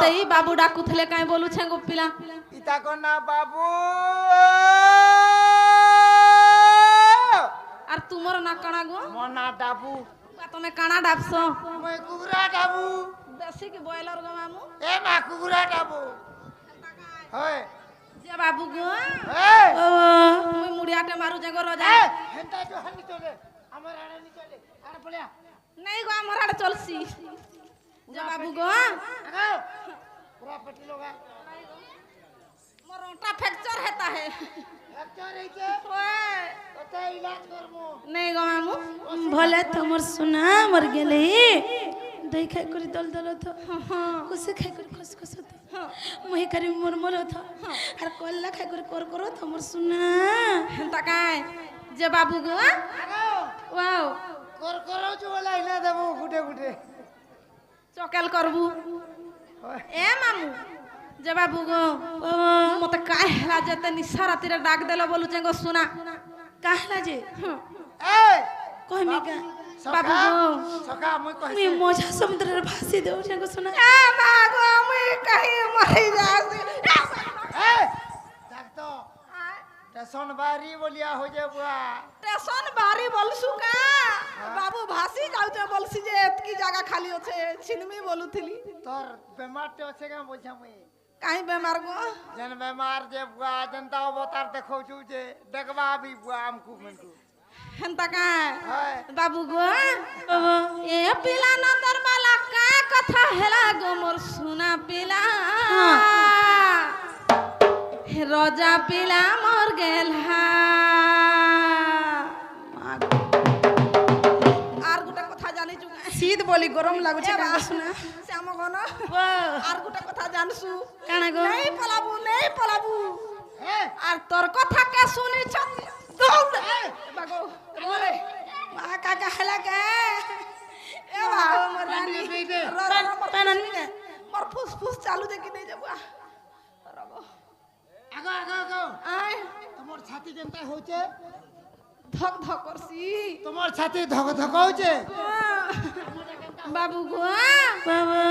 तेई बाबू डाकुथले काई बोलू छे गो पिला इता को ना बाबू आर तुमर ना काना गो मना डाबू तमे काना डाबसो मैं कुकुरा डाबू देसी के बॉयलर गो मामू ए ना कुकुरा डाबू होय जे बाबू गो ए मुई मुड़ियाटे मारू जे गो रोजा हेंता जो हनी चले हमर आड़े नी चले आड़े पड़िया नहीं गो हमर आड़े चलसी जे बाबू गो आगो पूरा पट्टी लोगा मोर रोटा फ्रैक्चर हेता है फ्रैक्चर रहिते ओए ओते इलाज करमु नहीं गो मामू भले तमर सुना मर गेले दही खाई करी दल दल था कुसे खाई करी खस खस था मुही करी मोर मोर था आर कोल्ला खाई करी कर करो तमर सुना हेंता काय जे बाबू गो आगो वाओ कर करो जो वाला इना देबो गुटे गुटे चकेल करबू ए मामू जे बाबू गो मते काय हला जते निसा रातिर डाक देलो बोलू जे गो सुना काहला जे ए कह मी का बाबू गो सका मुई मी कहसी मोजा समुद्र रे भासी देउ जे को सुना ए बागो मुई कहीं मरी जासी ए देख तो टेशन बारी बोलिया हो जे बुआ स्टेशन बारी बोलसु का बाबू भासी जाउते बोलसी जे एतकी जगह खाली होछे छिनमी बोलुथिली तोर बेमार ते আছে का बोझा मुई काई बेमार गो जन बेमार जे बुआ जनता अवतार देखौ छु जे देखबा भी बुआ हमकु मनकु हेंता का हाय बाबू गो ए पिला नंदर वाला का कथा हेला गो मोर सुना पिला हे रोजा पिला मोर गेल हा आर गुटा कथा जानि छु सीध बोली गरम लागु छे का सुना श्याम गन वाह आर गुटा कथा जानसु काना गो नहीं पलाबू ए আর তোর কথা কে শুনিছ দৌড় বাগো রে मा काका हला का এ বা মোর রানী पानन मी का মোর ফুসফুস চালু দেখি নেই যাব রগো আগো আগো আগো আই তোমার ছাতি জনতা হচ্ছে ধক ধক করছি তোমার ছাতি ধক ধক হচ্ছে বাবু গো बाबा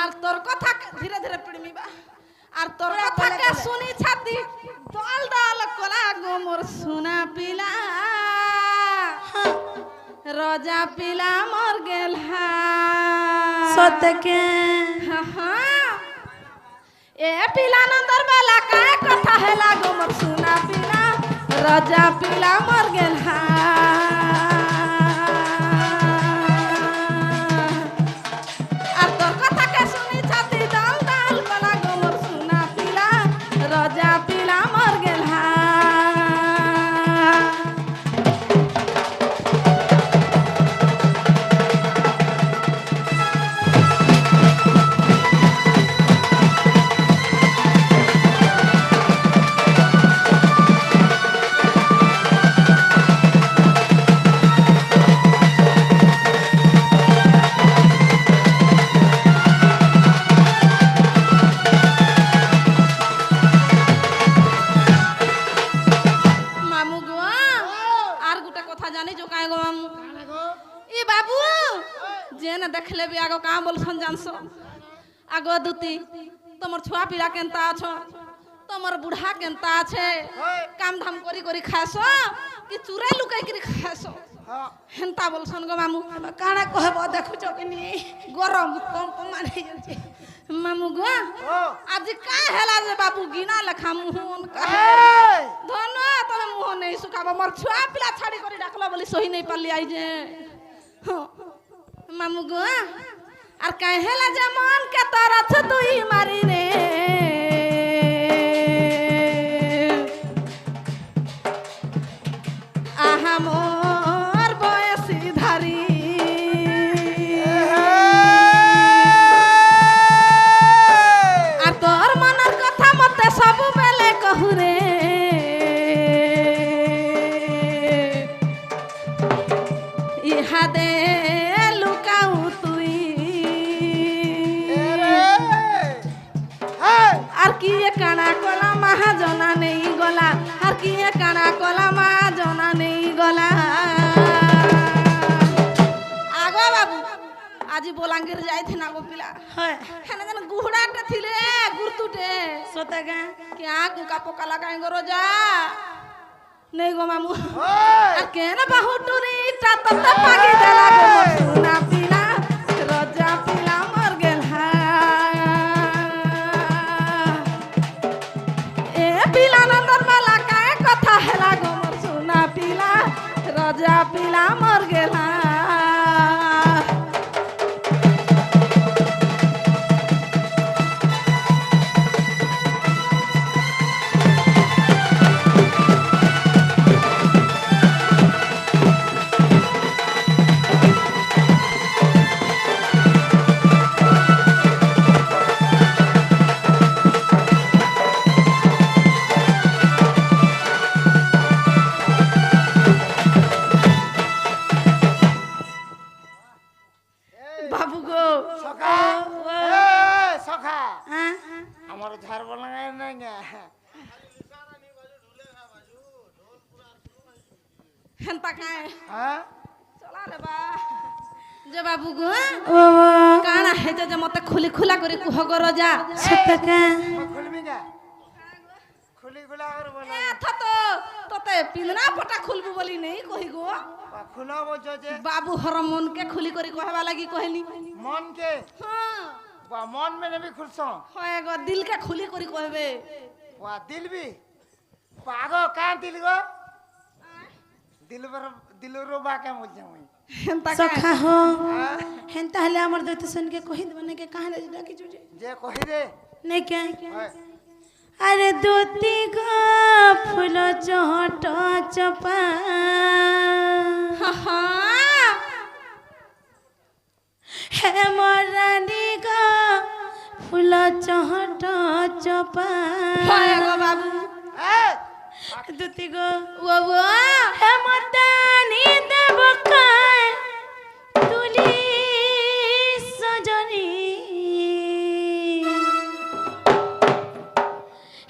আর তোর কথা ধীরে ধীরে পিড়মি বা আর তোর কথা কে শুনি ছাতি দল দল কলা গো মোর সোনা পিলা রোজা পিলা মোর গেল হা सत के ए पिला नंदर वाला का कथा है लागो मोर सुना पिला राजा पिला मर गेल हा आ तोर कथा के सुनी छाती दल दल वाला गो मोर सुना पिला राजा पिला मर गेल हा मामू गो आर गुटा कथा जानी जो काय गो मामू ए बाबू जे न देखले भी आगो का बोलसन जानसो आगो दुती तमर छुआ पिला केनता छ तमर बुढ़ा केनता छे काम धाम करी करी खासो कि चुरे लुकाई करी खासो हां हेनता बोलसन गो मामू काना कहब देखु छ कि नी गरम कम कम माने जल्दी मामू गो आज का हेला जे बाबू गिना लखा मुहन का ए धनो तमे मुह नहीं सुखाबो मोर छुआ पिला छाड़ी करी डाकला बोली सही नहीं पाली आई जे हाँ। मामू गो आर कहेला जे मन के तरथ तुई मारी रे आहा मोर बयसी धारी आ तोर मनर कथा मते सब बेले कहू रे इहा दे लुकाऊ तुई আর কি কানা কলা মহাজনা নেই গলা আর কি কানা কলা মহাজনা নেই গলা আগো বাবু আজি বলাঙ্গীর যাইতে না গো পিলা হয় হেনা যেন গুহড়াটা गुटे थिले गुरतुटे सोता गा क्या कुका पोका लगाएंगे रोजा नहीं गो मामू ओए के ना बाहुटुरी ता तत पागी देला गो सुना पीला रोजा पीला मर गेल हा ए पीला नंदर माला काए कथा हेला गो सुना पीला रोजा पीला मर गेल हा बाबू गो सखा ए सखा हाँ আমার ঝাড় বলাঙায় নাই গে हेंता काए হ্যাঁ चला रे बा जे बाबू गो ओ काना हे जे मते खुली खुला करे कुह गो रोजा सोता गा খুলবি গা খুলি গুলা আর বলা ए थतो तोते पिंदना पटा खुलबू बोली नहीं कहि गो খুলা বলছো যে बाबू हरमोन के खुली करी कहबा लगी कहनी মন কে हां বা মন में भी खुलसो होए गो दिल के खुली करी कहबे वा दिल भी पागो का दिल गो दिल रोबा के बोल जाऊं हेंता सखा हो हेंता हले हमर दोस्त सुन के कहि दबने के कहां ले डाकी जुजे जे कहि दे नहीं क्या ओए अरे दोती गो फूल चहट चपा हां हे मोरानी गो फूल चहट चपा होए गो बाबू ए दोती गो वो हे मतानी देव काय तुली सजनी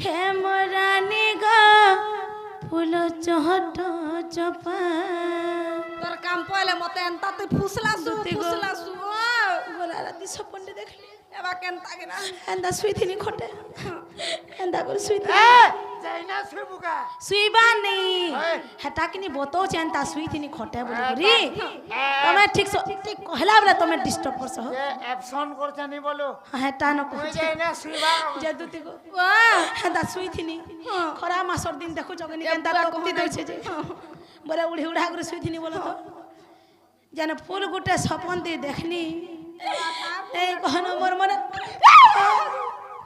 हे मोरानी गो फूल चहट चपा तोर काम पहले मते एंता ते फुसला सु गोला राती सपन देखली एबा केंता के ना एंदा सुई थिनी खोटे एंदा कर सुई ए जाइना सुबुका सुईबा नहीं ओए। हेटा किनी बोतो चेंता सुई थिनी खोटे बोली गुरी तमे ठीक कहला बले तमे डिस्टर्ब करस हो जे एब्सन करछनी बोलो हेटा न তুই कहछ जाइना सुबा जे दुती को वाह हेंदा सुई थिनी खरा मासर दिन देखो जगनी केंता तपती देछे जे बोले उड़ी उड़ा कर सुई थिनी बोलो तो जाने फूल गुटे सपन दी देखनी ए कहनो मोर मन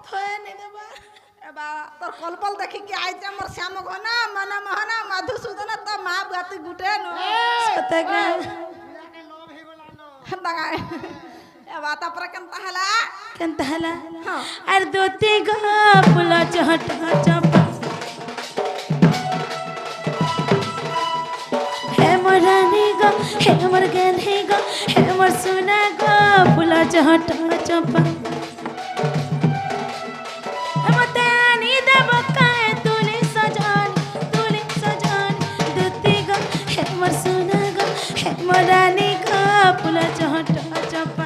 थोए नहीं देबा एबा तोर कलपल देखि के आइ जे मोर श्याम घना मना महना मधुसूदन त मा बाती गुटे न सतगा के लोभ ही बोलानो हेंता का एबा त पर केंता हला केंता हला अरे दोती गो फूल चहट चपा हे मोरानी गो हे मोर गेली गो हे मोर सोना गो फूल चहट चपा मते आनी देव काय तुली सजानी दोती गो हे मोर सोना गो हे मोरानी गो फूल चहट चपा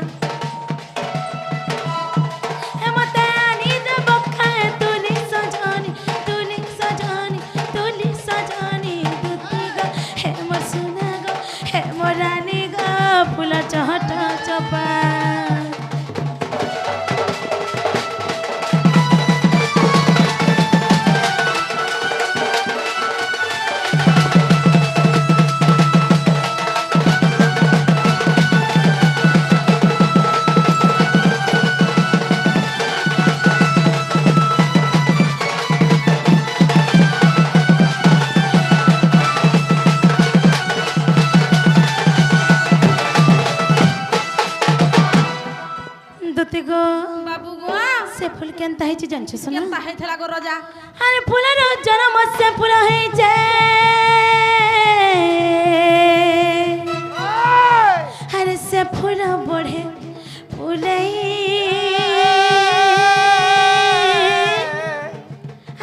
चहट चपा दोती गो बाबू गो से फूल केनता है जानछ सुना केंता हेथला गो रोजा अरे फूलर जन्म से फूल है जे अरे से फूल बढ़े फूले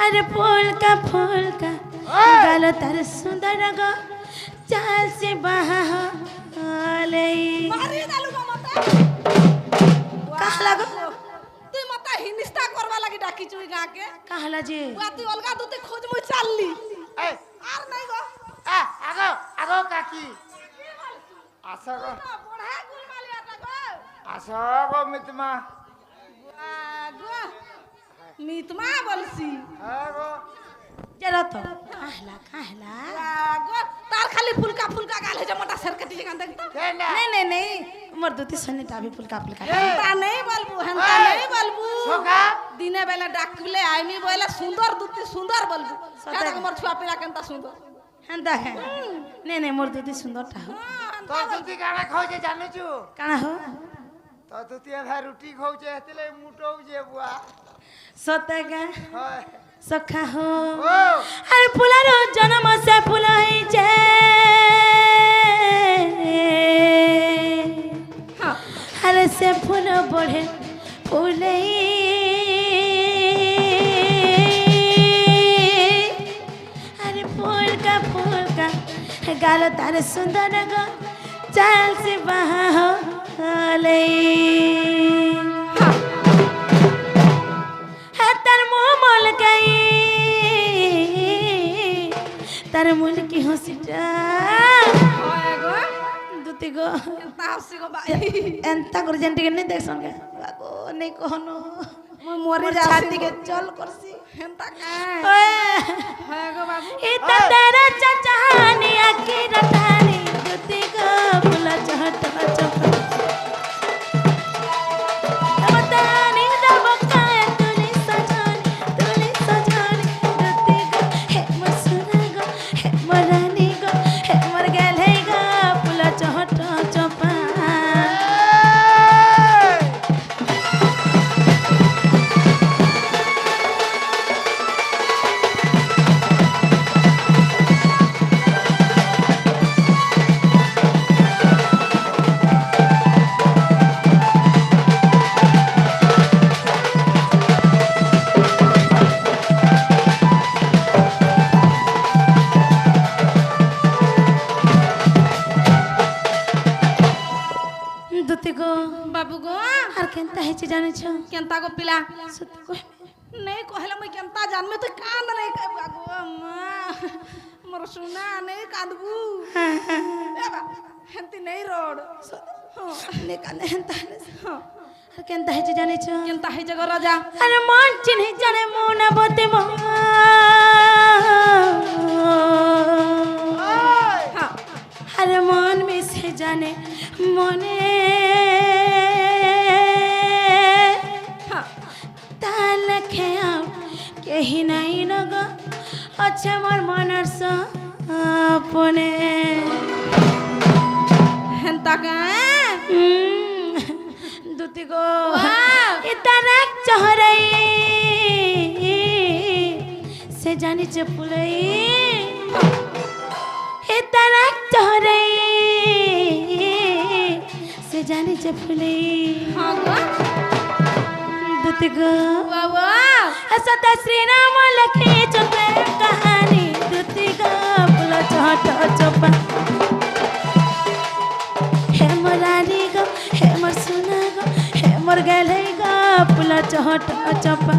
अरे फूल का गालो तार सुंदर गो चाल से बहाले मारी दालू मते कहा लागो तू मते हिनिस ডাকি চুই গাকে কাহলা যে বুয়া তুই অলগা দুতে খোঁজ মুই চাললি এই আর নাই গো আগো আগো কাকি আসো গো বড়া গুলমালিয়াটা গো আসো গো মিতমা বুয়া গো মিতমা বলছি হ্যাঁ গো জেরা তো কাহলা বুয়া গো তার খালি ফুলকা ফুলকা গাল হয়ে মোটা সরকটি জান দেখ তো কেন नहीं नहीं नहीं मोर दुती सनीटा भी फुलका फुलका হেনতা নেই বলবু হেনতা এই! নেই বলবু সোখা দিনে বেলা ডাকলে আইমি বলে সুন্দর দুতি সুন্দর বলবু সতে সেটা মোর ছুয়া পিলা কেনতা সুন্দর হেন্দা হে नहीं नहीं मोर दुती सुंदरटा हो তো তুই কানা খাওছে জানিছু काना हो তো তুই ভাই রুটি খাওছে হেতলে মুটো যে বুয়া सतेगा হয় सखा हो ও अरे फुलारो जन्म से फुलाई जे अरे से फूल बढ़े फूले अरे फूल का गालो तारे सुंदर गो चाल से बहा हो ले तार मुँह मोल गई तार मुल की हंसीटा হয় গো दुती गो কেনতা হাসি গো বাই एंता कर जेंटी के नहीं देख सन के बागो नहीं कहनो মই মরে मोर যাচ্ছি छाती के चल करसी হেনতা কা ओए হয় গো বাবু इता तेरा चचानी आकी रटानी दुती गो फुला चहट चप बतानी रब काए तुली सजानी दुती गो हे मसुरा गो हे मरानी गो हे मर गेले गो फुला चहट चपा दुती गो বাবু গো আর কেনতা হেছে জানিছ কেনতা গো পিলা সত্যি কই নেই কহলে মই কেনতা জানমে তুই কান্দ নেই বাবু মা মোর সোনা নেই কাঁদবু এ বা হেনতি নেই রোড নে কানে হেনতা আর কেনতা হেছে জানিছ কেনতা হই জগ রাজা আরে মন চিনি জানে মন বতে মন হ্যাঁ আরে মন মিশে জানে মনে হ্যাঁ তাল খেয়াও কেহি নাই নগ আছে মোর মনর সপনে হেনতা কা দুতি গো Wow! ইতারাক চহরাই সে জানিছে ফুলাই ইতারাক চহরাই সে জানিছে ফুলাই হ্যাঁ গো দুতি গো বাবা सत श्री राम लखे चुपे कहानी दुती गो फुल चहट चपा हे मोरारी गो हे मोर सुना गो हे मोर गले गो फुल चहट चपा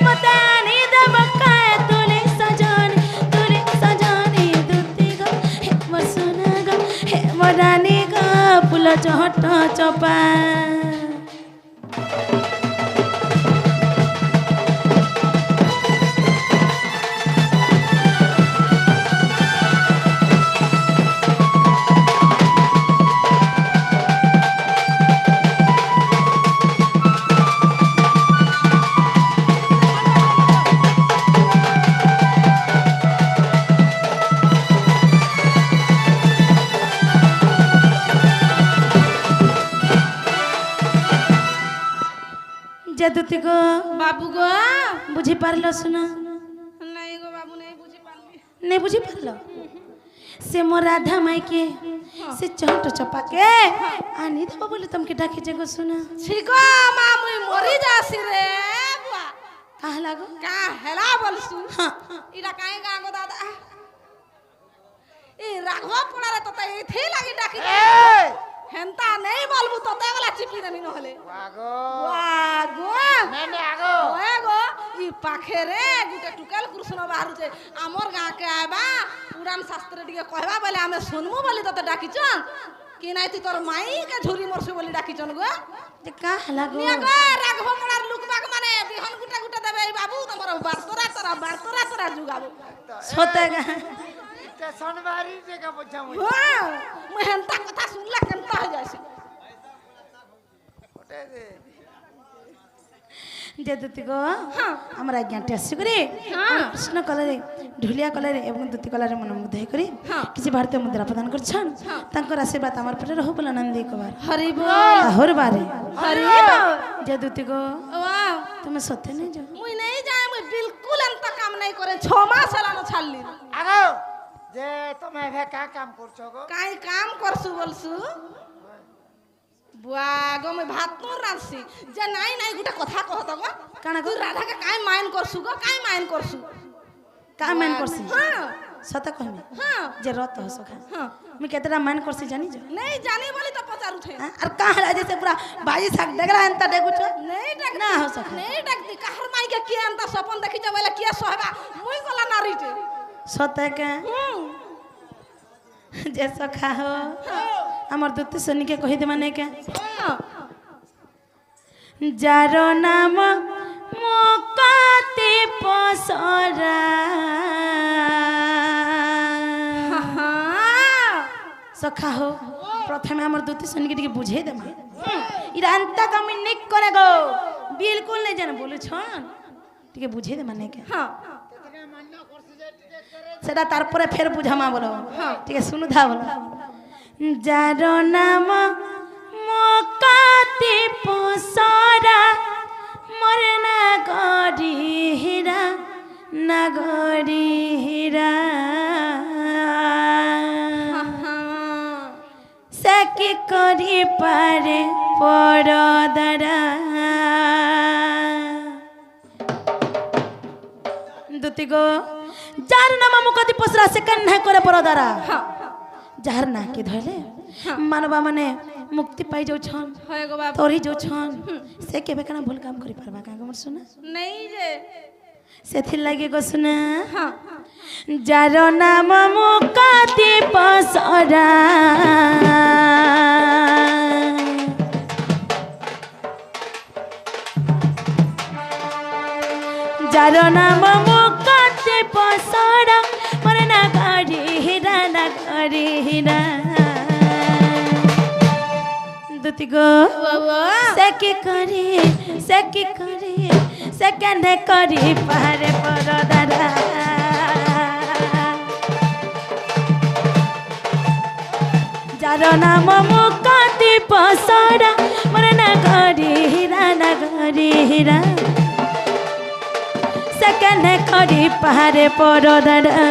मतानी दब काय तुले सजानी दुती गो हे मोर सुना गो हे मोरानी गो फुल चहट चपा जादुती गो বাবু গো बुझी पारलो सुना নাই গো বাবু নাই বুঝি পারলি नहीं बुझी पारलो से मोर राधा माई के से चहट चपा के आनी दबा बोले तुमके डाके जगो सुना छिको মা মুই মরি যাসি রে বুয়া कहा लागो কা হেলা বলছু हाँ ইরা কাই গা গো দাদা ই রাঘব পড়ারে তো তাই থে লাগি ডাকি এই হেনতা নেই বলবু তো তাই বলা চিপি দেমি নহলে আগো ওয়া গো নে নে আগো ପାଖରେ ଗୋଟେ ଟୁକେଲ କୃଷ୍ଣ ବାହାରୁଛେ ଆମର ଗାଁକେ ଆଇବା ପୁରାଣ ଶାସ୍ତ୍ର ଟିକେ କହିବା ବୋଲେ ଆମେ ଶୁଣମୁ ବୋଲି ତତେ ଡାକିଛନ୍ କି ନାଇଁ ତୁ ତୋର ମାଇକେ ଝୁରି ମରସୁ ବୋଲି ଡାକିଛନ୍ ଗো যে কা হেলা গো নিয়া গো রাঘব মোড়ার লুকবাক মানে বিহন গুটা গুটা দেবে এই বাবু তোমার বার্তরা তোরা যুগাবো সতে গা স্টেশন বাড়ি জায়গা বুঝা মুই হ্যাঁ মুই হেনতা কথা শুনলা কেনতা হয়ে যাইছে ওটা দে যে দুতি গো আমার আজ্ঞাটি আসিকরি হ্যাঁ। কৃষ্ণ কলরে ঢুলিয়া কলরে এবং দুতি কলরে মনোমুগ্ধ হইকরি হ্যাঁ। কিছু ভারতীয় মুদ্রা প্রদান করছন তাঙ্কর আশীর্বাদ আমার পরে রহু বলে নন্দী কবার হরি বল আহর বারে হরি বল যে দুতি গো ওয়াও তুমি সত্যি নেই যাও মুই নেই যাই মুই বিলকুল এনতা কাম নাই করে 6 মাস হেলানো ছাড়লি আগো যে তুমি এবে কা কাম করছো গো কাই কাম করছু বলছু বুয়া গো মুই ভাত তো রাঁধছি যে নাই নাই গুটা কথা কহত গো কানা গো তুই রাধাকে কাই মাইন করছু গো কাই মাইন করছু কা মান করছি হ্যাঁ সত কহমি হ্যাঁ যে রত হস খা হ্যাঁ আমি কেতটা মান করছি জানি যা নেই জানি বলি তো পচারু थे আর কাহলা जैसे पूरा बाजी साग डगरा एंता डेगुछ नहीं डक ना हो सका नहीं डकती कहर माई के किया अंता सपन देखि जा बोले किया सोहबा मुई गला नारी टे सते के जे सखा हो আমার দুতি সনিকে কহি দে মানে কে যার নাম মকাতে পসরা সখা হো প্রথমে আমার দুতি সনিকে টিকে বুঝাই দে মা ইরা আন্তা কামি নিক করে গো বিলকুল নাই জানে বলছন টিকে বুঝাই দে মানে কে হ্যাঁ সেটা তারপরে ফের বুঝামা বলো ঠিক আছে শুনু ধা বলো যার নাম মকাতে পসরা মরে না গরি হীরা না গরি হীরা সে কি করি পারে পরদারা দুতি গো যার নাম মুকতি পসরা সে কান্না করে পরদারা যার না কি ধইলে মানবা মানে মুক্তি পাই যাউছন হয় গো বাবা তরি যাউছন সে কেবে কেনা ভুল কাম করি পারবা কা গমর শুনা नहीं जे সেথির লাগি গো শুনা যার নাম মুকতি পসরা যার নাম মুকতি পসরা মরে না গাড়ি হীরা না গাড়ি হীরা দুতি গো সে কি করি সে কেন করি পারে পরদারা যার নাম মুকতি পসরা মরে না গাড়ি হীরা না গাড়ি হীরা সে কেন করি পারে পরদারা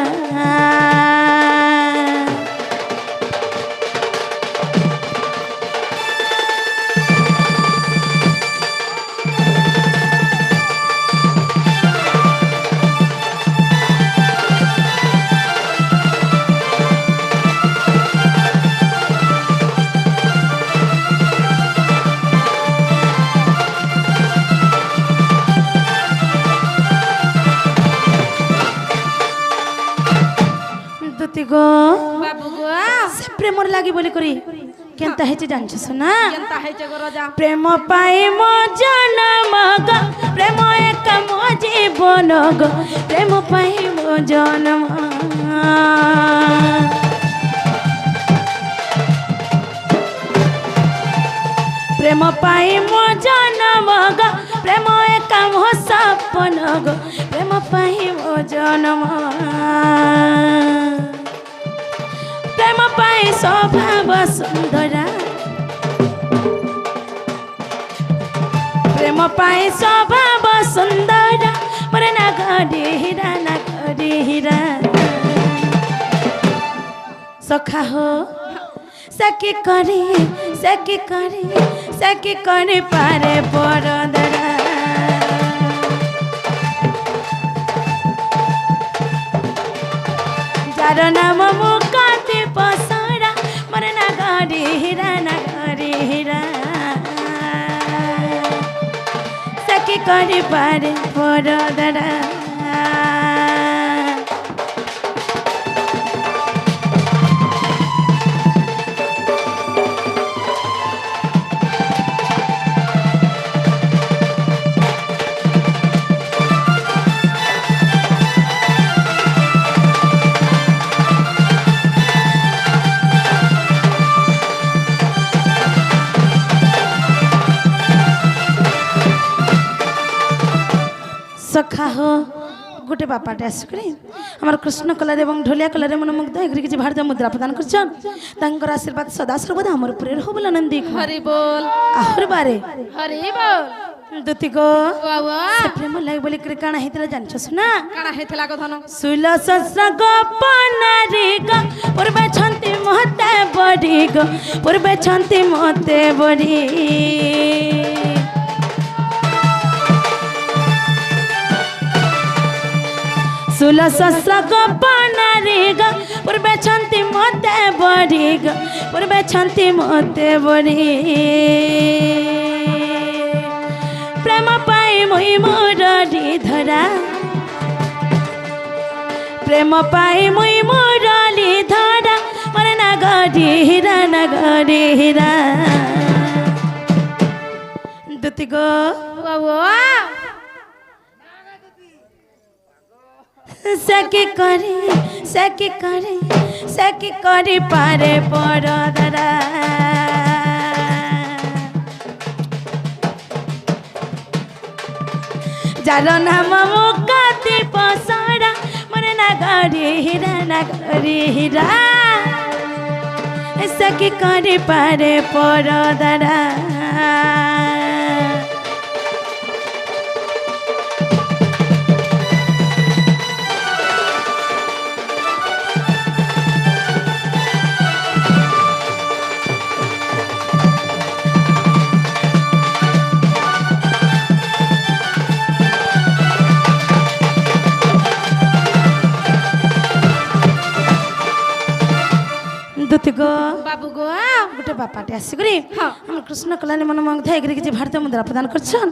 দুতি গো बाबू गो সে প্রেমর লাগি বলি করি কেনতা হেছে জানছস না केनता है जे गो राजा প্রেম পাই মো জনম গো প্রেম এক মো জীবন গো প্রেম পাই মো জনম প্রেম পাই মো জনম গো প্রেম এক মো সপন গো প্রেম পাই মো জনম প্রেম পাই স্বভাব সুন্দরা প্রেম পাই স্বভাব সুন্দরা মরে না গরি হীরা না গরি হীরা সখা হো সে কি করে পারে পরদারা যার নাম মুকতি পসরা মরে না গরি হীরা না গরি হীরা সে কি কি করে পারে পরদারা সখা হো গোটে বাপাটে আসিকি আমার কৃষ্ণ কলার এবং ঢোলিয়া কলারে মন মুগ্ধ হয়ে কিছু ভারতীয় মুদ্রা প্রদান করছেন তাঙ্কর আশীর্বাদ সদা সর্বদা আমার উপরে রহু বলে নন্দী হরি বল আহর বারে হরি বল দুতি গো বাবা সে প্রেম লাগি বলি করে কাଣା হইতলা জানছ শুনা কাଣା হেতলা গো ধন সুইল সসরা গোপনারি গো পূর্বে ছন্তি মহতে বড়ি গো পূর্বে ছন্তি মহতে বড়ি সুল সসরা গোপনারি গো পূর্বে ছন্তি মহতে বড়ি গো পূর্বে ছন্তি মহতে বড়ি প্রেম পাই মই মুরলি ধরা প্রেম পাই মই মুরলি ধরা মরে না গরি হীরা দুতি গো বাবা সকি করে পারে পরদারা যার নাম মুকাতি পসরা মনে না গরি হীরা সকি করে পারে পরদারা দুতি গো বাবু গো গোটে বাপাটে আসিকি আমার কৃষ্ণ কল্যাণী মন মুগ্ধ হয়ে কিছু ভারতীয় মুদ্রা প্রদান করছেন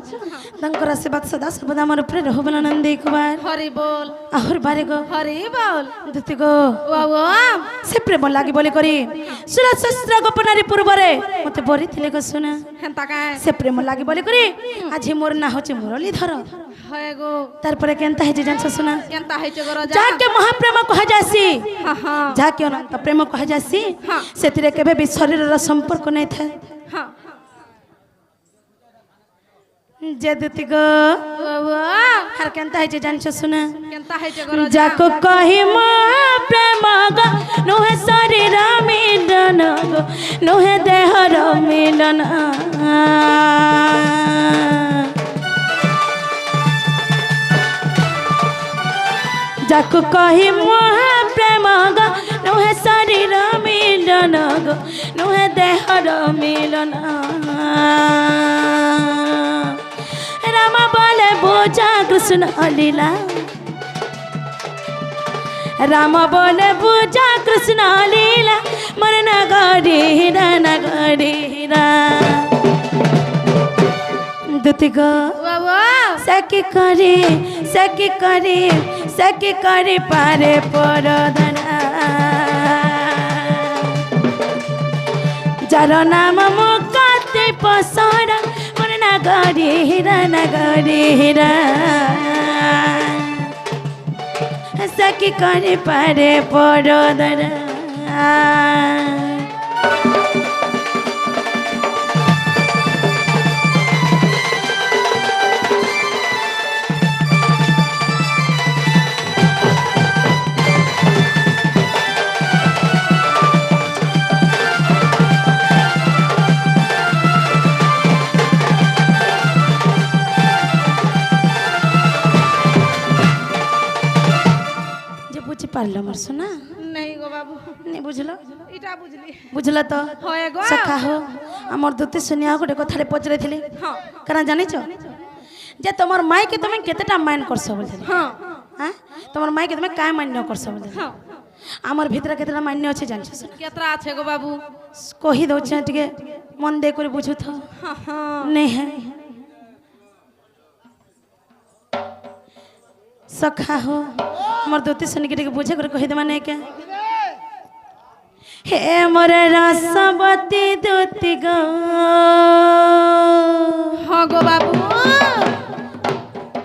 তাঙ্কর আশীর্বাদ সদা সর্বদা আমার উপরে রহু বলে নন্দী কুমার হরি বল আহর বারে গো হরি বল দুতি গো বাবা সে প্রেম লাগি বলি করি সুরশস্ত্র গোপনারী পূর্বরে মতে বরি থিলে গো শুনা হেন্তা কায় সে প্রেম লাগি বলি করি আজি মোর না হচ্ছে মুরলীধর হয় গো তারপরে কেনতা হয়েছে জানছ শুনা কেনতা হইছে গো রাজা যাকে মহাপ্রেম কুহযাসি হ্যাঁ হ্যাঁ যাকে অনন্ত প্রেম কুহযাসি হ্যাঁ। সেতিরে কেবে বি শরীরর সম্পর্ক নাই থাকে হ্যাঁ যে দুতি গো বাবা আর কেনতা হয়েছে জানছ শুনা কেনতা হইছে গো রাজা যাকো কহি মহাপ্রেম গো নুহে শরীর মিলন গো নুহে দেহর মিলন যাকো কহি মহাপ্রেম গো নুহে শরীর মিলন গো নুহে দেহর মিলন রাম বলে বোঝা কৃষ্ণ লীলা রাম বলে বুঝা কৃষ্ণ লীলা মর নগরি হীরা দুতি গো বাবা সকি করে পারে পরদারা যার নাম মুকাতি পসরা মর নগরি হীরা সকি করে পারে পরদারা বুঝি পারল আমার শোনা নেই গো বাবু নেই বুঝলো এটা বুঝলি বুঝল তো হয় গো সখা হো আমার দুতে শুনিয়া গোটে কথাটা পচারিলি হ্যাঁ কারণ জানিছ যে তোমার মাইকে তুমি কেতেটা মাইন্ড করছ বলছিলি হ্যাঁ হ্যাঁ তোমার মাইকে তুমি কায় মান্য করছ বলছিলি হ্যাঁ আমার ভিতরে কেতেটা মান্য আছে জানিছ কেতরা আছে গো বাবু কহি দউছে টিকে মন দে করে বুঝু থ হ্যাঁ হ্যাঁ নেই হ্যাঁ सखा हो मोर दोती सुन के बुझे कर कहि दमा के हे मोर रसवती दोती गो हाँ गो बाबू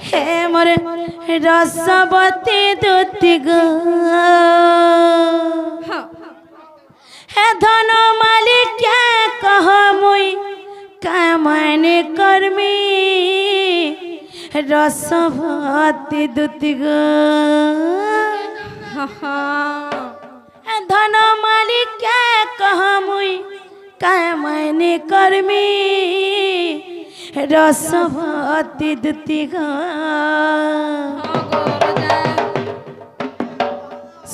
हे मोर रसवती दोती गो हाँ हे धन मालिक क्या कह मुई कामने कर्मी रसवती दोती गो धन मालिक क्या कह मुई कामने कर्मी रसवती दोती गो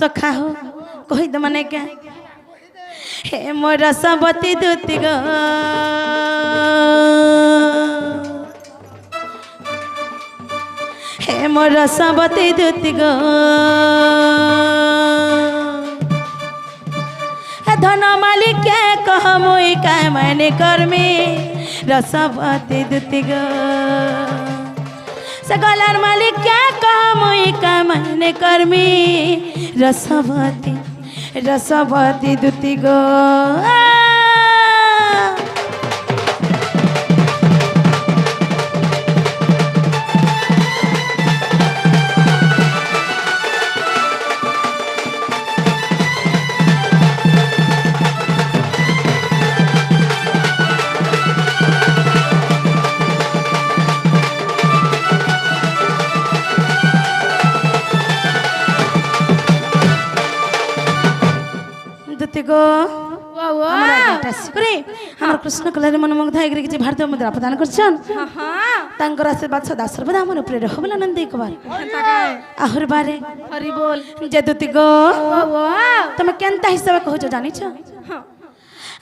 सखा हो कहि द माने क्या हे मोर रसवती दोती गो हे मोर रसवती दोती गो धन मालिक के कह मुई कामने कर्मी रसवती दोती गो सकलार मालिक क्या कह मुई कामने कर्मी रसवती दोती गो हमर कृष्ण कलर मन मुग्ध होकर किछि भारतीय मुद्रा प्रदान करछन तांकर आशीर्वाद सदा सर्वदा हमर ऊपर रहबला नंद एक बार आहुर बारे हरि बोल जे दुति गो तुम केनता हिसाब कहू जो जानि छ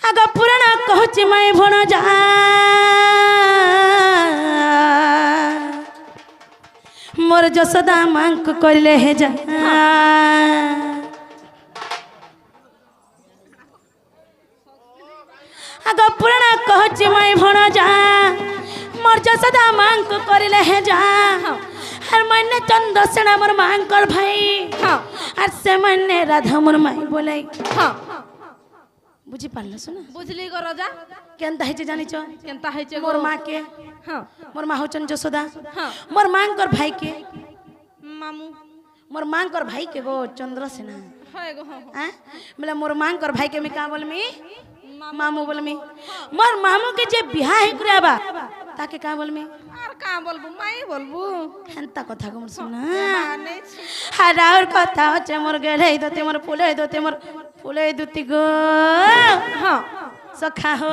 आगा पुराण कहछि मैं भण जा मोर जसोदा मांक करले हे जा आगा पुराण कहछि मैं भण जा मोर जसोदा मांक करले हे जा हर मने चंद्रसेना मोर मांकर भाई और से मने राधा मोर माई बोले बुझी पारल सुना बुझली गो राजा केनता है जानि छ केनता है मोर माँ के हाँ मोर माँ होचन जसोदा हाँ मोर मांकर भाई के मामू मोर मांकर भाई के गो चंद्रसेना है गो हाँ हैं मतलब मोर मांकर भाई के मैं का बोल मी मामू बोल मी मोर मामू के जे बियाह है कराबा ताके का बोल मी और का बोलबू माई बोलबू हेनता कथा को मोर सुना माने हर और कथा होचे मोर गेढ़े दोते मोर फुले दोती गो हाँ सखा हो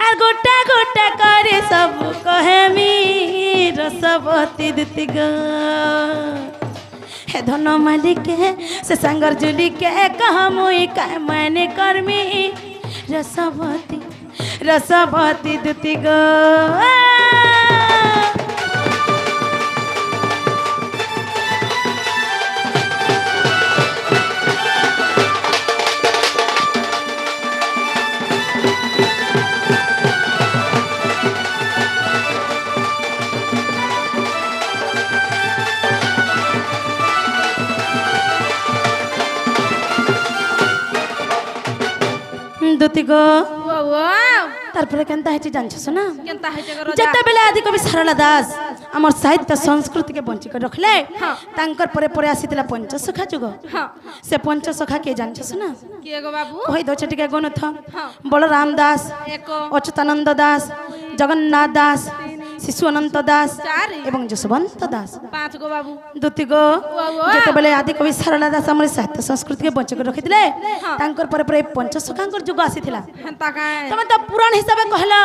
और गोटा गोटा करे सब कहे मी रसवती दोती गो हे धन मालिक से संगर जुली के कह मुई का माने कर्मी रसवती दोती गो दोती गो तारपरे केनता है जानछ सुना केनता है गो राजा जते बेले आदि कवि सरला दास हमर साहित्य संस्कृति के बंची कर रखले तांकर परे परे आसीतला पंचसखा जुग हाँ से पंचसखा के जानछ सुना के गो बाबू ओहि दो छटिके गणथ बलराम दास एक अच्युतानंद दास जगन्नाथ दास शिशु अनंत दास चार एवं जसवंत दास पांच गो बाबू दोती गो जते बेले आदि कवि सरला दास हमर साहित्य संस्कृति के बंची कर रखितले तांकर परे परे पंचसखांकर जुग आसीतला हेनता काए तमे तो पुराण हिसाब कहलो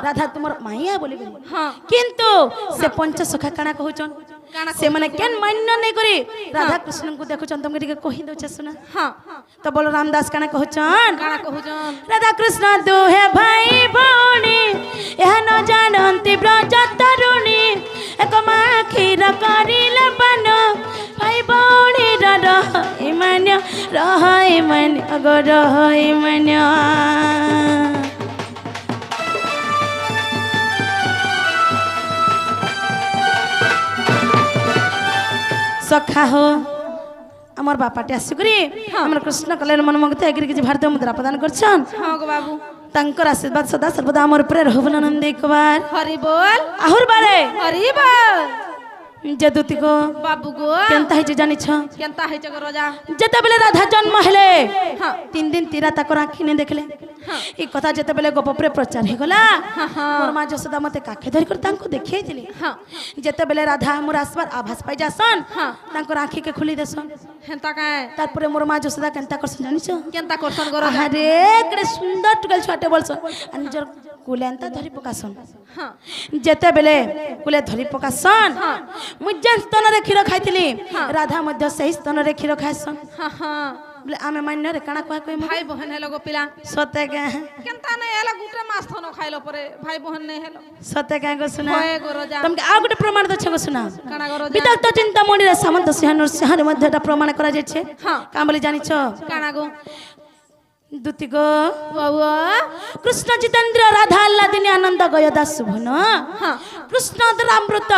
राधा तुमर माइया बोली हाँ किंतु से पंचसखा काना कहउचन से माने केन मान्य नै करी राधा कृष्ण को देखुचन तुमके टिके कहि दउछ सुना हाँ तो बलराम दास काना कहउचन काना कहूचन राधा कृष्ण दोहे भाई भौणी एह न जानंती ब्रज तरुणी एक माँ खीर करिले बन भाई भौणी रह इमान्य अगर रह इमान्य सखा हो আমার বাপাটি আসিকরি আমার কৃষ্ণ কলের মন মগতে এগিরি কিছু ভারতীয় মুদ্রা প্রদান করছন হ্যাঁ গো বাবু তাঙ্কর আশীর্বাদ সদা সর্বদা আমার উপরে রহবন আনন্দ একবার হরি বল আহুর বারে হরি বল যে দুতি গো বাবু গো কেনতা হইছে জানিছ কেনতা হইছে গো রাজা যেতেবেলে রাধা জন্ম হেলে হ্যাঁ 3 দিন তিরা তাকর আখি নে দেখলে এই কথা যেতেবেলে গোপপ্রে প্রচার হে গলা মোর মা যশোদা মতে কাখে ধরি করে তাঙ্কু দেখাইছিলি হ্যাঁ যেতেবেলে রাধা মোর আসবার আভাস পাই যাসন তাঙ্কর আখি কে খুলি দেসন হেনতা কায় তারপরে মোর মা যশোদা কেনতা করছন জানিছ কেনতা করছন গো রাজা আরে কেড়ে সুন্দর টুকেল ছটে বলছন আর নিজর কুলেনতা ধরি পকাসন হ্যাঁ যেতেবেলে কুলে ধরি পকাসন মুই যেন স্তନରେ ক্ষীর খাইছিলি রাধা মধ্য সেই স্তନରେ ক্ষীর খাইছন হ্যাঁ হ্যাঁ বলে আমি মান্য রে কাଣା কয় কই ভাই বহন হেলো গো পিলা সতে কে কেনতা নাই হেলো গুটে মাছ থনো খাইলো পরে ভাই বহন নাই হেলো সতে কে গো শুনা হয় গো রাজা তুমি আর গোটে প্রমাণ দছ গো শুনা কানা গো রাজা বিদগ্ধ চিন্তামণি রে সামন্ত সিংহানুর সিংহার মধ্যে এটা প্রমাণ করা যাচ্ছে হ্যাঁ কাম বলি জানিছ কানা গো দুতি গো বাবু কৃষ্ণ জিতেন্দ্র রাধা আল্লাদিনী আনন্দ গয়দা শুভন হ্যাঁ কৃষ্ণ দ্রামৃত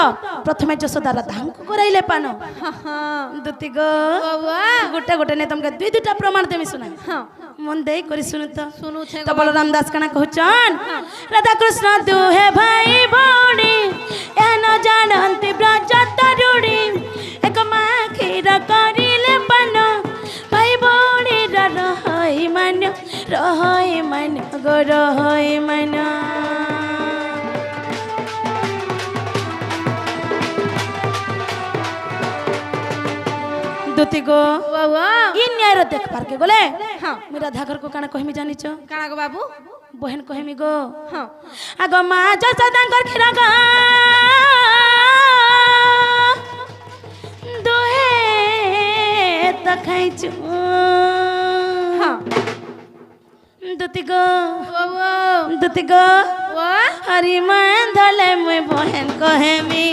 প্রথমে যশোদা রাধাঙ্কু করাইলে পান হ্যাঁ হ্যাঁ দুতি গো বাবু গোটে গোটে নে তোমাকে দুই দুইটা প্রমাণ দেমি শুনা হ্যাঁ মন দেই করি শুনু তো শুনুছে তো বলরাম দাস কানা কହୁଛন রাধা কৃষ্ণ দুহে ভাই ভৌণী এন জানন্তি ব্রজ তরুণী এক মা ক্ষীর করিলে পান ভাই ভৌণী রহই মান গো রহই মান দুতি গো বাবু ই ন্যায় দেখ পারকে গলে হ্যাঁ मी राधा घर को काना कहमी जानिछ কানা গো বাবু बहन कहमी गो হ্যাঁ आगो मा जसदांकर खिरा गा दोहे तखाइछु হ্যাঁ दुति गो বাবু दुति गो ও हरि मान धले मैं बहन कहमी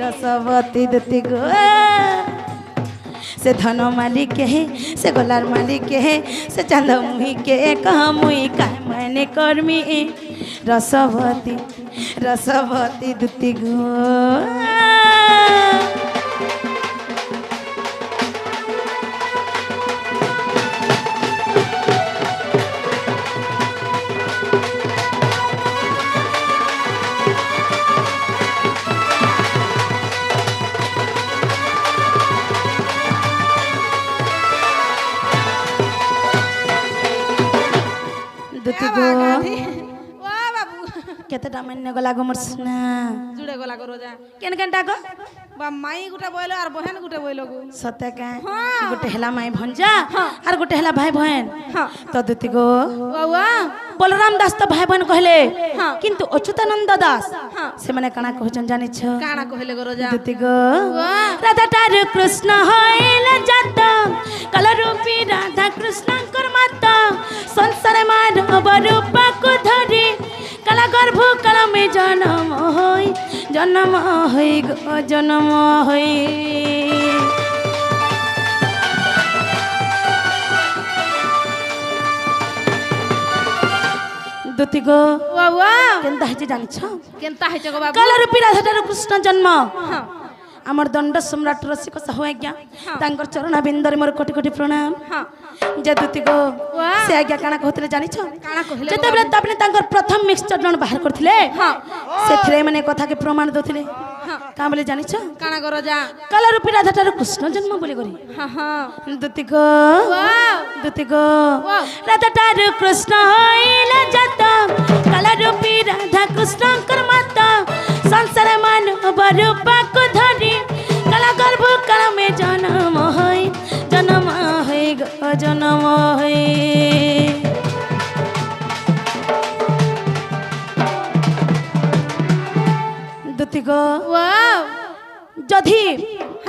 रसवती दुति गो से धन मालिक है से गोलार मालिक है से चांद मुही के कह मुही का मैंने कर्मी रसवती रसवती दुति गो दुति गो ও বাবু केतेटा मान्य गला गो मोर सुना জুড়ে গলা গো রাজা केन केनटा गो বা মাই গুটা বইলো আর বহেন গুটা বইলো গো सत्य का हाँ। गोटे हला माई भंजा और गोटे हला भाई बहन हाँ। तो दुति गो বাবু बलराम दास तो भाई बहन कहले हाँ। किंतु अच्युतानंद दास हाँ। से माने काना कहछन जानि छ কানা কহিলে গো রাজা दुति गो वाह। राधा तार कृष्ण होइल जात कल रूपी राधा कृष्ण कर मात संसार मान रूपा को धरी कला गर्भ कल में जन्म होई गो जन्म होई दुति गो বাবু केनता हेछि जानि छ কেনতা হইছে গো বাবু कल रूपी राधा तार कृष्ण जन्म হ্যাঁ আমার দণ্ড সম্রাট রসিক সাহু আজ্ঞা তাঙ্কর চরণ বিন্দরে মোর কোটি কোটি প্রণাম হ্যাঁ যে দুতি গো वाह। সে আজ্ঞা কানা কହୁଥିଲେ জানিছ কানা কহিলে যেତେବେଳେ তাপনে তাঙ্কর প্রথম মিক্সচর জণ বাହାର করଥିଲେ হ্যাঁ ସେଥିରେ ମାନେ କଥା কে প্রমাণ দଉଥିଲେ হ্যাঁ কা বলে জানিছ কানা গো রাজা কালা রূপী রাধা তার কৃষ্ণ জন্ম বলে করি হ্যাঁ হ্যাঁ দুতি গো বাহ দুতি গো वाह। রাধা তার কৃষ্ণ হইলা যাত কালা রূপী রাধা কৃষ্ণঙ্কর মাত সংসার মানব রূপাকু ধরি কালা গর্ভ কাল মে জন্ম হই গো জন্ম হই দুতি গো ওয়াও যদি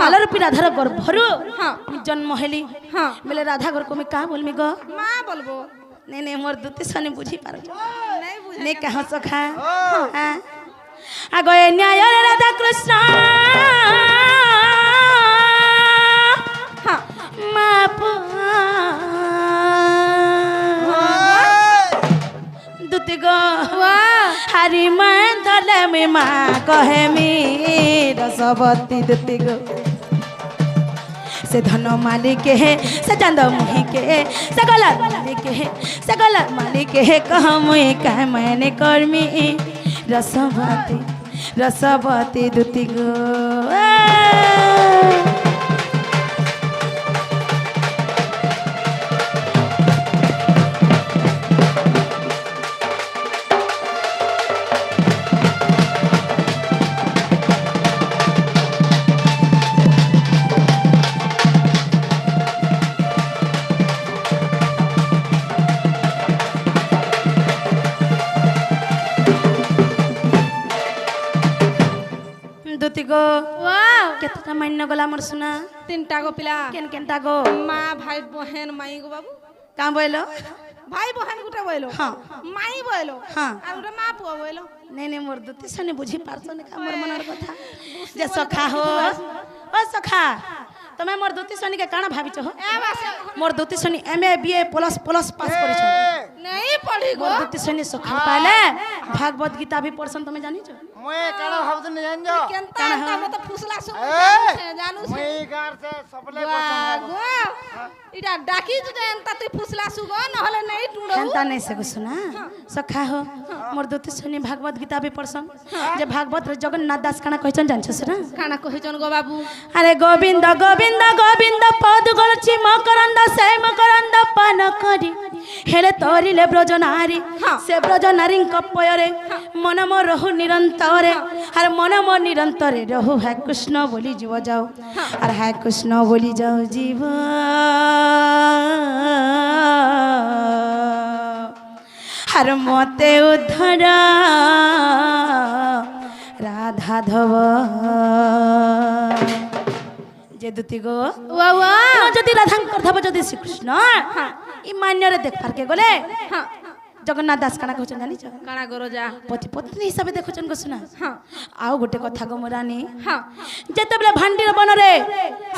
কালরূপী রাধার গর্ভরু হ্যাঁ জন্ম হেলি হ্যাঁ বেলে রাধা ঘরকু আমি কা বলমি গো মা বলবো নে নে মোর দুতি সনে বুঝি পার নাই বুঝে নে কাহ সখা হ্যাঁ আগো এ ন্যায় রে রাধা কৃষ্ণ হ্যাঁ মা দুতি গো ওয়াও হারি মান ধলে মে মা কহে মি রসবতী দুতি গো से धन मालिक है से चंद मुहि के से गलर मालिक है से गलर मालिक है कह मुहि कह मैंने कर्मी रसवती दुति गो दुति गो वाह केतना महीना गला मोर सुना तीनटा गो पिला केनटा गो माँ भाई बहन माई गो बाबू का बोलो भाई बहन गुटे बोलो हाँ। माई बोलो हाँ। আর গুটা মা পুয়া बोलो नहीं मोर दुति सने बुझी पारछन का मोर मनर कथा जे सखा हो ओ सखा तमे मोर दुति सनी के काना भाबिछ हो ए बासे मोर दुति सनी MA BA plus plus pass करिछ नहीं पढ़ी गो मोर दुति सनी सखा पाले भागवत गीता भी पढ़सन तमे जानि छ मुए काना भाबत नहीं जान जो केनता ता मत फुसला सु जानू से मुए गार से सबले वाह पसंद गो इटा डाकी जुते एंता तू फुसला सु गो नहले नहीं टुडो खेलता नहीं से सुना सखा हो मोर दुति सनी भागवत गीता भी पढ़सन जे भागवत रे जगन्नाथ दास काना कहछन जान छ ना खाना कहिचन गो बाबू अरे गोविंद गोविंद गोविंद पद गलछि मकरंद से मकरंद पान करी हेले तोरिले ब्रज नारी से ब्रज नारी कपयरे मन मो रहु निरंतर अरे मन मो निरंतर रहु है कृष्ण बोली जीव जाओ अरे है कृष्ण बोली जाओ जीव हर मते उद्धर राधा धव जे दुति गो वाह वाह जदि राधांकर धब जदि श्रीकृष्ण ई मान्य रे देख पार के गले हां जगन्नाथ दास काना कहछन जानि छ काना गरो जा पति पत्नी हिसाब देखछन गो सुना हां आउ गोटे कथा गो मोरानी हां जेते बेले भांडीर बन रे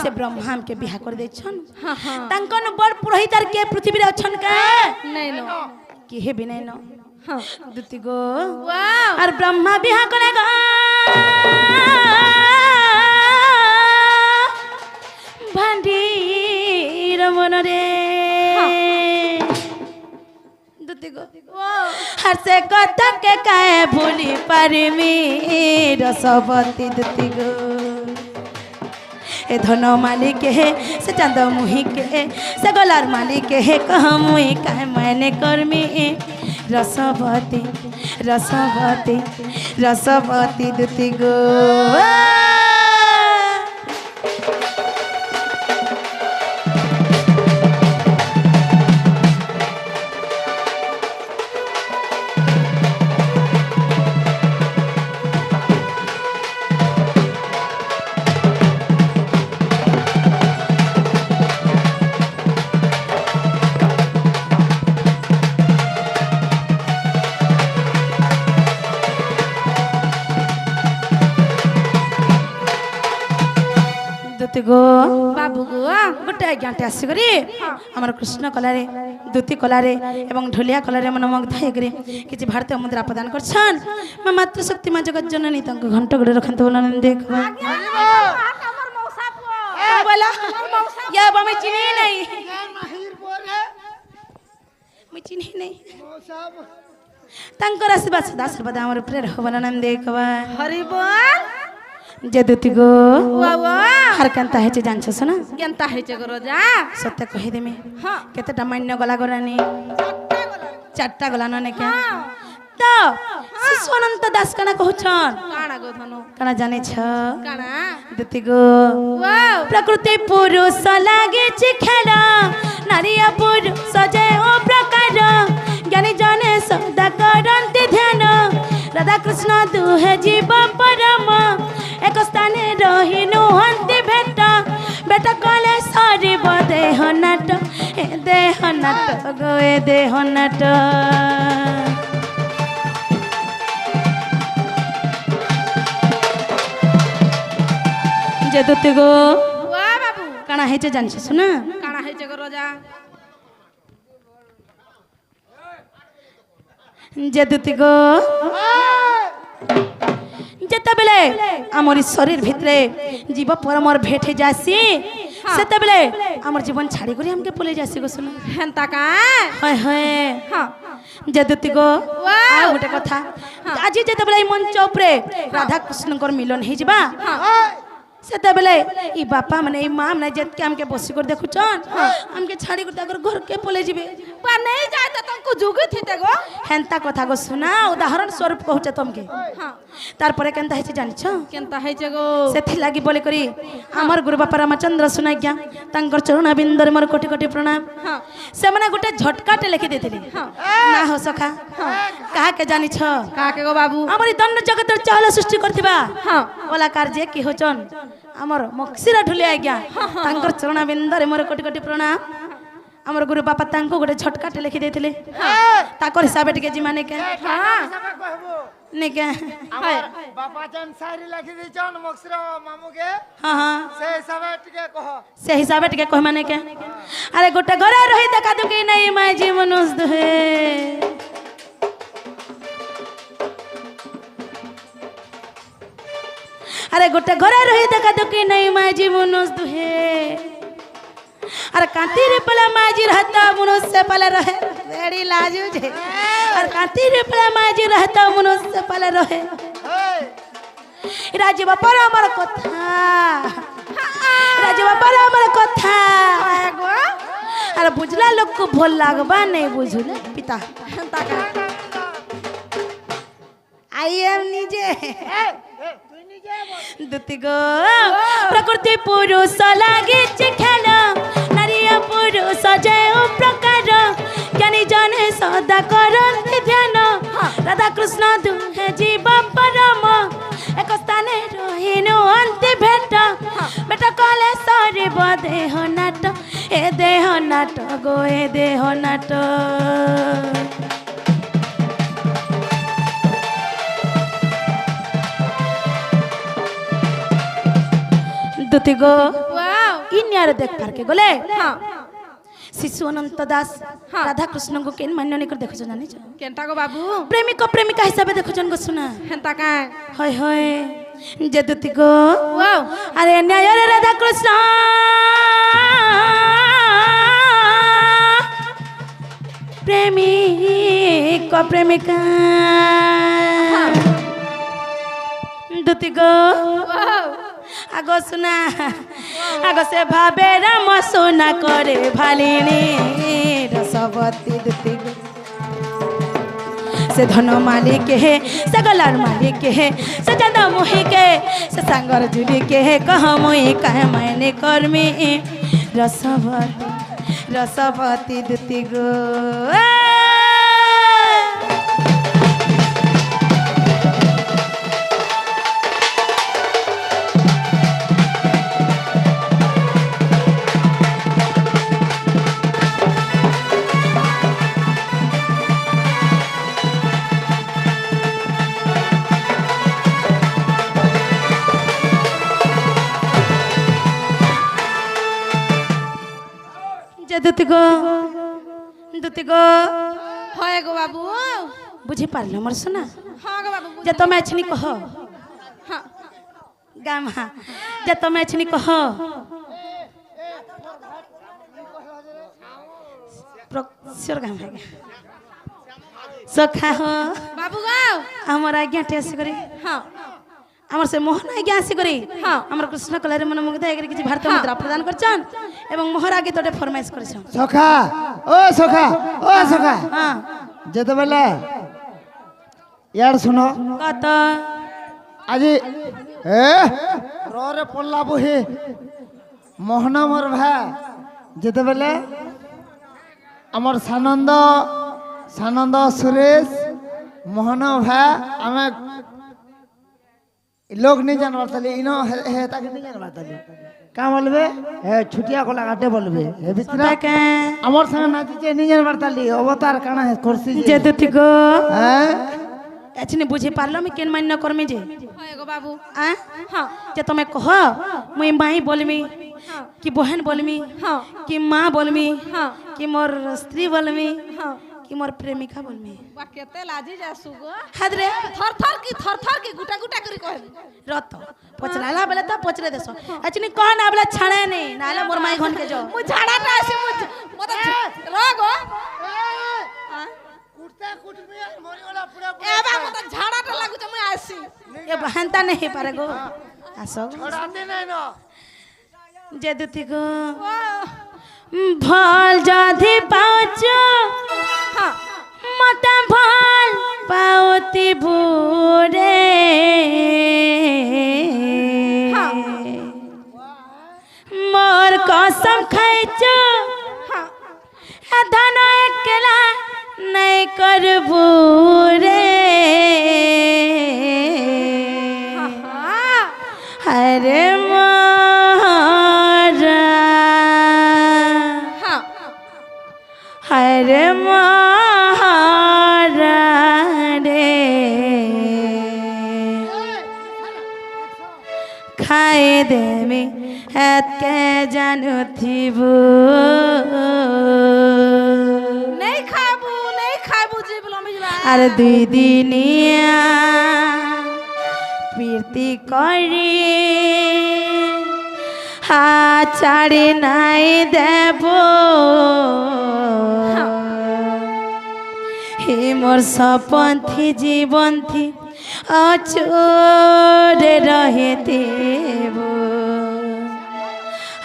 से ब्रह्मा के बिहा कर देछन हां हां तांकन बड़ पुरोहित के पृथ्वी रे अछन का नहीं नो की हे बिनै न हां दुति गो वाह और ब्रह्मा बिहा करे गा भांडीर मन रे दुति गो हर से कथा के काहे भूली पारिमी रसवती दुति गो ए धन मालिक है से चंद मुहि के से गलार मालिक है कह मुहि काहे मैंने कर्मी रसवती रसवती रसवती दुति गो दुति गो बाबू गो गोटे ज्ञाते आसिकरी हमर कृष्ण कलारे दुति कलारे एवं ढोलिया कलारे मन मुग्ध हेकरे किछि भारतीय मुद्रा प्रदान करछन म मातृ शक्ति मा जगत जननी तंक घंटा गडे रखंत बोलन देख हमर मौसा पुआ बोला या बमे चिन्ही नहीं माहिर बोले मैं चिन्ही नहीं मौसा तंकर आशीर्वाद सदा सर्वदा हमर प्रेर होवन देखबा हरि बोल जे दुति गो वाह वाह हर कंता हेचे जानछ सुना केनता हेचे गरो जा सत्य कहि देमी हां केतेटा मान्य गला गरानी चारटा गला नने के हां तो शिशुअनंत दास काना कहछन काना गो धनो काना जाने छ काना दुति गो वाह प्रकृति पुरुष लागे छि खेला नारिया पुरुष जे ओ प्रकार ज्ञानी जाने सदा करंती ध्यान राधा कृष्ण दुहे जीव परम एक स्थाने रही नुहंती भेट बेटा कले सरी देह नाट ए देह नाट गो ए देह नाट जे दुति गो वाह बाबू काना हेचे जानछ सुना काना हेचे गरो जा जे दुति गो जेते बेले आमरी शरीर भितरे जीव परमर भेटे जासी सेते बेले हमर जीवन छाड़ी करी हमके पले जासी गो सुन हेंता का हाय हाय हाँ जदुति गो वाह। आ गोटे कथा आज जेते बेले मंच उपरे राधा कृष्ण कर मिलन हे जिबा सेते बेले ई बापा माने ई मां माने जेत के हमके बसी कर देखुचन हमके छाड़ी कर ताकर घर के पले जिबे पर नहीं जाए तो तुमको जुगी थी ते गो हेंता कथा गो सुना उदाहरण स्वरूप कहूचे तुमके हाँ तार परे केनता हेछि जानिछ केनता है जे गो सेथि लागी बोले करी हमर गुरु बापा रामचंद्र सुनाज्ञा तांकर चरण बिंदर मोर कोटि कोटि प्रणाम हाँ से माने गुटे झटकाटे लिखि देथिले हाँ ना हो सखा कहा के जानिछ का के गो बाबू हमर ई दंड जगत चहल सृष्टि करथिबा हाँ कलाकार जे की होचन हमर मक्सिरा ढुले आज्ञा तांकर चरण बिंदर मोर कोटि कोटि प्रणाम हमर गुरु बापा तांको गुटे झटकाटे लिखि देथिले ताकर हिसाबे टिके जी माने के हाँ कहबो ने के আমার বাবা জান সাইরি লাগি দিছন মক্সিরা মামু কে हां हां সে হিসাবে টিকে কহ से हिसाबे टिके कह माने के अरे गोटे घरे रही देखा दू कि नहीं मैं जी मनुष्य दुहे अरे गोटे घरे रही देखा दू कि नहीं मैं जी मनुष्य दुहे अरे कांती रे पला माजी रहता मनुष्य पला रहे बड़ी लाजू जे अरे कांती रे पला माजी रहता मनुष्य पला रहे राजीव पर हमर कथा राजीव पर हमर कथा गो अरे बुझला लोग को भोल लागबा नहीं बुझले पिता हेंता का आई एम निजे दुति गो प्रकृति पुरुष लागे खेल नारी पुरुष जय प्रकार ज्ञानी जने सदा करते ध्यान राधा कृष्ण दुहे जीव परम एक स्थाने रहिनु अंति भेट बेटा कले सरिब देह नाट ए देह नाट गो ए देह नाट दुति गो वाओ इन्यार देख पार के गोले हाँ शिशु अनंत दास राधा कृष्ण को केन मान्य नहीं कर देखो जानी छ केनता गो बाबू प्रेमिक प्रेमिका हिसाबे देखो जन को सुना हेंता का हाय हाय जे दुति गो वाओ अरे न्याय रे राधा कृष्ण प्रेमिक प्रेमिका दुति गो वाओ आगो सुना आगो से भाबे राम सोना करे भालिनी रसवती दुति गो से धन मालिक है से गलार मालिक है से ज्यादा मोहि के से सांगर जुली के है कह मोहि कह मैंने कर्मी रसवती रसवती दुति गो दुति गो হয় গো বাবু बुझी पारल मोर सुना हाँ गो बाबू जे तो मैचनी कह हाँ गामा जे तो मैचनी कह प्रोक्सर गाम है सखा हो बाबू गाओ हमर आज्ञा टेस करी हाँ हमर से मोहन आज्ञा आसी करी हाँ हमर कृष्ण कलारे मन मुग्ध एकर किछि भारत मुद्रा प्रदान करछन एवं मोहर आगे तोटे फरमाइश करछन সখা ও সখা हां যেতে বেলে ইয়ার শুনো কত আজি এ রে পল্লা বহি মোহন মোর ভাই যেতে বেলে আমার সানন্দ সুরেশ মোহন ভাই আমি लोग नहीं जानवर तले इनो है ताके नहीं जानवर तले का बोलबे हे छुटिया को लगाटे बोलबे हे बितरा के हमर संग नाची जे नहीं जानवर तले अवतार काना है कुर्सी जे दुति गो हैं एचने बुझी पारलो मी केन मान्य करमी जे হয় গো বাবু आ हाँ जे तमे कह मुई माई बोलमी हाँ कि बहन बोलमी हाँ कि माँ बोलमी हाँ कि मोर स्त्री बोलमी हाँ कि मोर प्रेमिका बोलबे बा केते लाजी जासु गो हादरे थर थर की गुटा गुटा करी कहबे रत पचराला बेले तो पचरे देसो अचनी कौन आबला छाणे ने नाले मोर माई घन के जो मु झाड़ाटा आसी मत रगो कुटता कुटमी यार मोरी वाला पूरा एबा मत झाड़ाटा लागु छ मु आसी ये बहनता नहीं पारे गो आसो छोड़ाते नहीं ना जे दुती गो भल जधि पाउचो हां मत भल पाउती बुरे हां मोर कसम खाइचो हां धन एकला नहीं करबू रे हां अरे मारा हां अरे मारा रे खाए देमी हाथ के जानू थीबू नहीं खाबू जी बोलो मिजबा আর দুই দিনিয়া প্রীতি করি হাত ছাড়ি নাই দেব হে মোর সপন্থী জীবন্থী অচুরে রহে দেব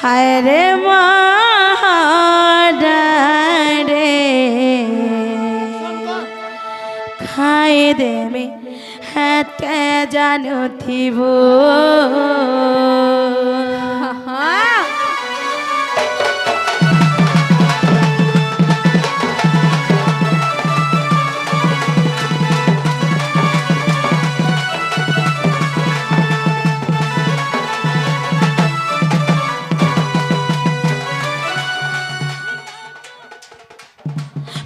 হায় রে মহারে खाए दे में हाथ के जानो थी वो हां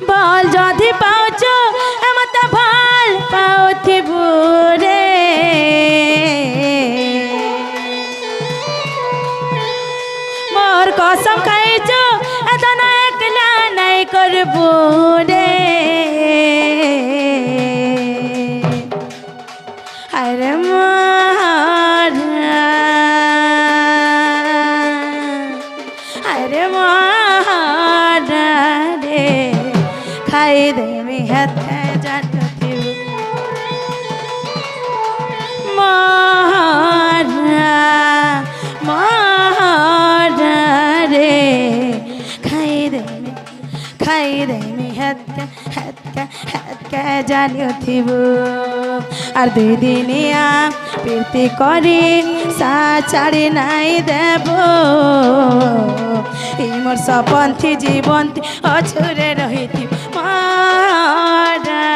बल जदि पाउचो मत भल पाउथी बुरे मोर कसम खाइचो एतन एकला नहीं करबू रे अरे मारा अरे मारा रे खाई दे मी हाथ जानती मारा मारा रे खाई दे मी हाथ जानती আর দুই দিনিয়া প্রীতি করি সা ছাড়ি নাই দেব এই মোর সপন্থী জীবন্তী অছুরে রহিতি মারা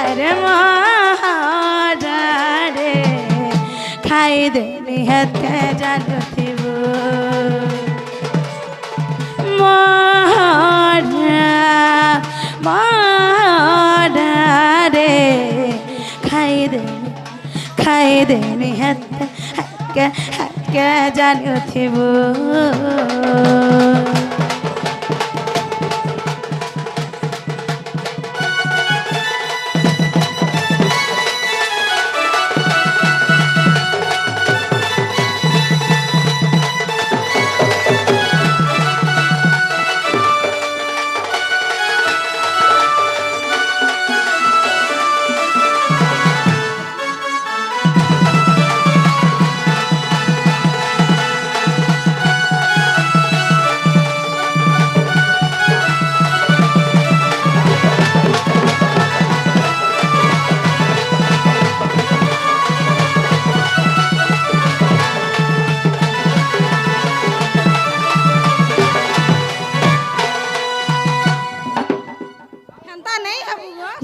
আরে মারা রে খাই দে নিহতে জানুথিব मारा मारा रे खाई दे मी हाथ के जानू थिबू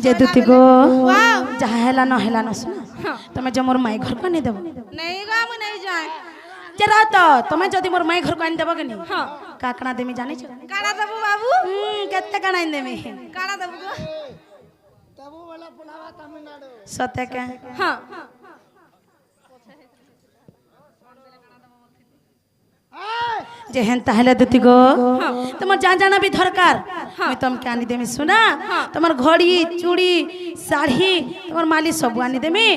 जे दुती गो जहाँ हेला न सुना तुम्हें जो मोर माई घर को नहीं देव नहीं गा मु नहीं जाए जे रह तो तुम्हें जदि मोर माई घर को आनी देव के नहीं हां काकना देमी जाने छ काड़ा देबू बाबू केते काना आनी देमी काड़ा देबू गो तबो वाला पुलावा तमिलनाडु सते के हां যে হেন তাহলে দুতি গো তোমার যা জানা বি দরকার আমি তোমাকে আনি দেমি শোনা তোমার ঘড়ি চুড়ি শাড়ি তোমার মালি সবু আনি দেমি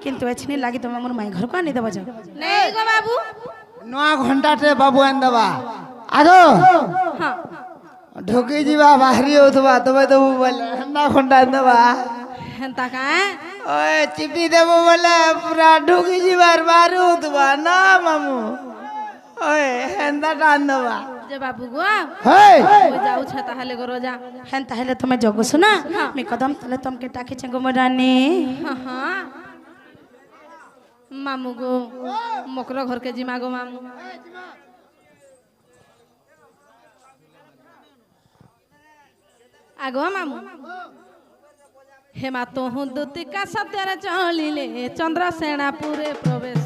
কিন্তু এছনি লাগি তুমি আমার মাই ঘরକୁ আনি দেব যাও নেই গো বাবু নয়া ঘন্টাটে বাবু আন দেবা আগো হ্যাঁ ঢুকি যা বাহারি হওয়া তবে দেবু বলে হেন্দা ঘন্টা আন দেবা হেন্তা কাঁ ওই চিপি দেবো বলে পুরা ঢুকি যাবার বাহারি হওয়া না মামু ওই হেন্দাটা আন দেবা যে বাবু গো হেই ওই যাউছে তাহলে গো রোজা হেন তাহলে তুমি জগো শোনা আমি কদম তাহলে তোমাকে ডাকিছে গো মরানি হ্যাঁ মামু গো মকর ঘরকে জিমা গো মামু আগো মামু হেমা তোহু দুতিকা সত্যরে চলিলে চন্দ্রসেনাপুরে প্রবেশ